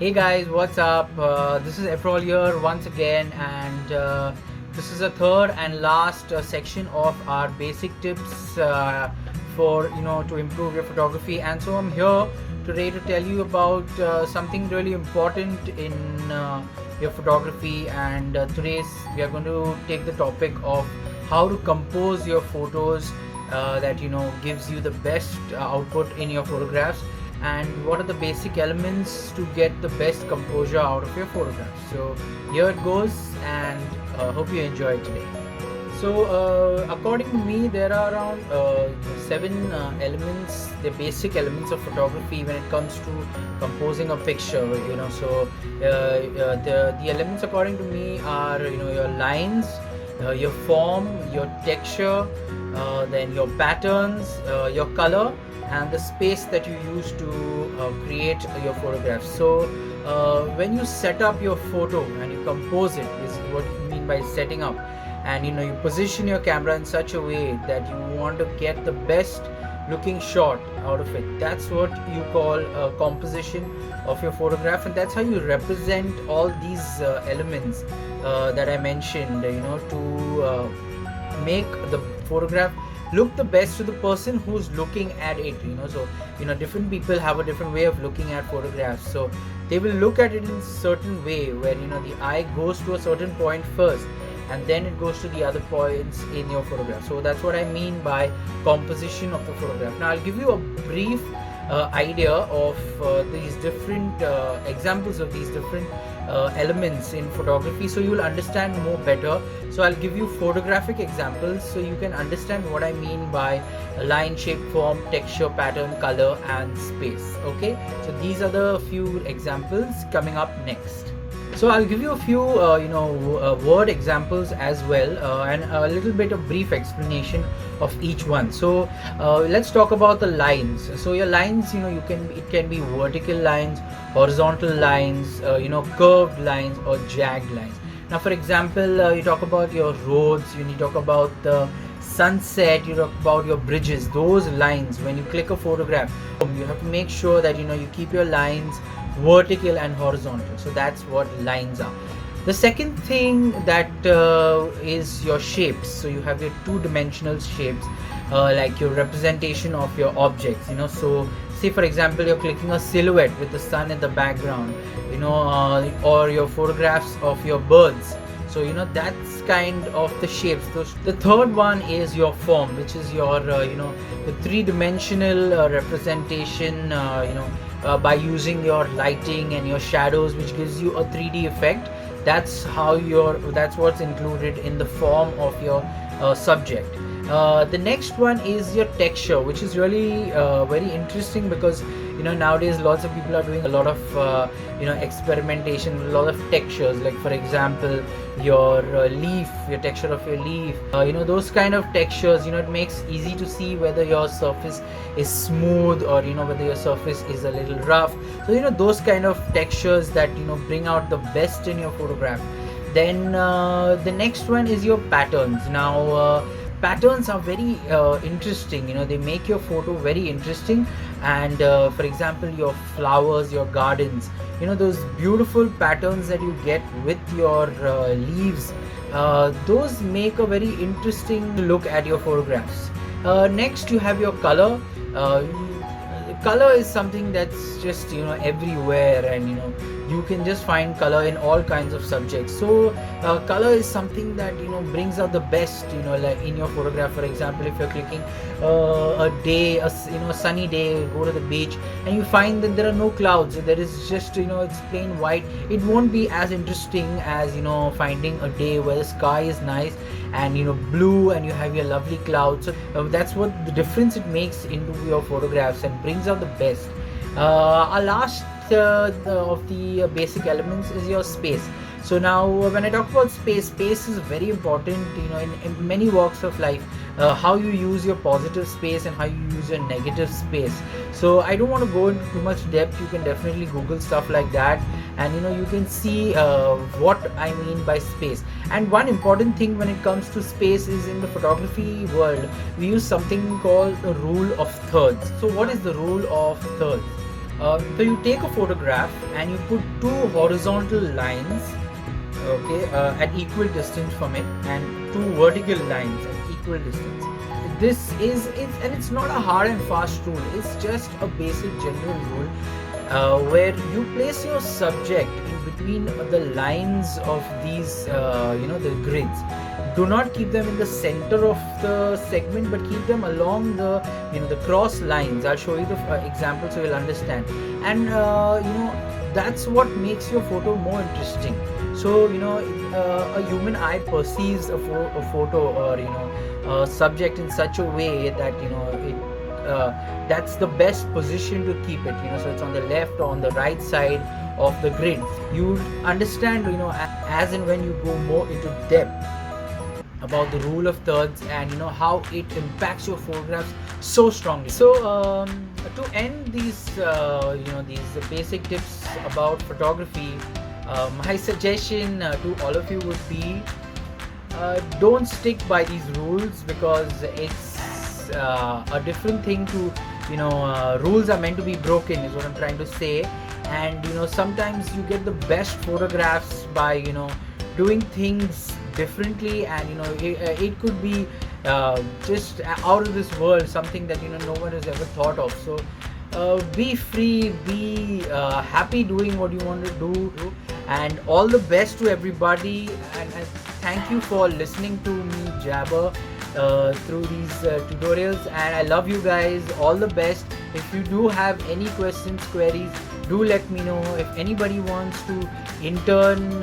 Hey guys, what's up? This is Efrol here once again, and this is the third and last section of our basic tips for to improve your photography. And so I'm here today to tell you about something really important in your photography. And today we are going to take the topic of how to compose your photos that gives you the best output in your photographs, and what are the basic elements to get the best composure out of your photographs. So here it goes, and hope you enjoy it today. So according to me, there are around seven elements, the basic elements of photography when it comes to composing a picture. The elements according to me are your lines, your form, your texture, then your patterns, your color, and the space that you use to create your photographs. So when you set up your photo and you compose it, is what you mean by setting up. And you position your camera in such a way that you want to get the best looking shot out of it. That's what you call a composition of your photograph, and that's how you represent all these elements that I mentioned, to make the photograph look the best to the person who's looking at it. So different people have a different way of looking at photographs, so they will look at it in a certain way where the eye goes to a certain point first, and then it goes to the other points in your photograph. So that's what I mean by composition of the photograph. Now I'll give you a brief idea of these different examples of these different elements in photography, so you will understand more better. So I'll give you photographic examples so you can understand what I mean by line, shape, form, texture, pattern, color, and space. Okay, so these are the few examples coming up next. So I'll give you a few word examples as well, and a little bit of brief explanation of each one. So let's talk about the lines. So your lines, it can be vertical lines, horizontal lines, curved lines, or jagged lines. Now for example, you talk about your roads, you talk about the sunset, you talk about your bridges. Those lines, when you click a photograph, you have to make sure that you keep your lines vertical and horizontal. So that's what lines are. The second thing that is your shapes. So you have your two-dimensional shapes, like your representation of your objects. So say for example, you're clicking a silhouette with the sun in the background, or your photographs of your birds. So that's kind of the shapes. The third one is your form, which is your the three-dimensional representation, by using your lighting and your shadows, which gives you a 3D effect. That's what's included in the form of your subject. The next one is your texture, which is really very interesting, because nowadays lots of people are doing a lot of experimentation, a lot of textures, like for example your leaf, your texture of your leaf, those kind of textures. It makes easy to see whether your surface is smooth or whether your surface is a little rough. So those kind of textures that bring out the best in your photograph. Then the next one is your patterns. Now patterns are very interesting. They make your photo very interesting. And for example, your flowers, your gardens, those beautiful patterns that you get with your leaves, those make a very interesting look at your photographs. Next, you have your color. Color is something that's just everywhere, and you can just find color in all kinds of subjects. So color is something that brings out the best like in your photograph. For example, if you're clicking a sunny day, go to the beach, and you find that there are no clouds, there is just it's plain white, it won't be as interesting as finding a day where the sky is nice and blue, and you have your lovely clouds. So that's what the difference it makes into your photographs and brings out the best. Our last of the basic elements is your space. So now when I talk about space is very important in many walks of life. How you use your positive space and how you use your negative space. So I don't want to go into too much depth. You can definitely Google stuff like that, and you can see what I mean by space. And one important thing when it comes to space is, in the photography world, we use something called the rule of thirds. So what is the rule of thirds? So you take a photograph and you put two horizontal lines, okay, at equal distance from it, and two vertical lines at equal distance. This is it, and it's not a hard and fast rule. It's just a basic general rule where you place your subject in between the lines of these, the grids. Do not keep them in the center of the segment, but keep them along the cross lines. I'll show you the example so you'll understand. And that's what makes your photo more interesting. So a human eye perceives a photo, or a subject in such a way that that's the best position to keep it. So it's on the left or on the right side of the grid. You understand, as and when you go more into depth about the rule of thirds, and how it impacts your photographs so strongly. So to end these these basic tips about photography, my suggestion to all of you would be, don't stick by these rules, because it's a different thing to rules are meant to be broken, is what I'm trying to say. And sometimes you get the best photographs by doing things differently, and it could be just out of this world, something that no one has ever thought of. So be free, be happy doing what you want to do, and all the best to everybody. And thank you for listening to me jabber through these tutorials, and I love you guys. All the best. If you do have any questions, queries, do let me know. If anybody wants to intern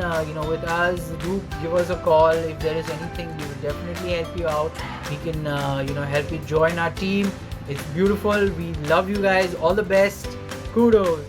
with us, do give us a call. If there is anything, we will definitely help you out. We can help you join our team. It's beautiful. We love you guys. All the best. Kudos.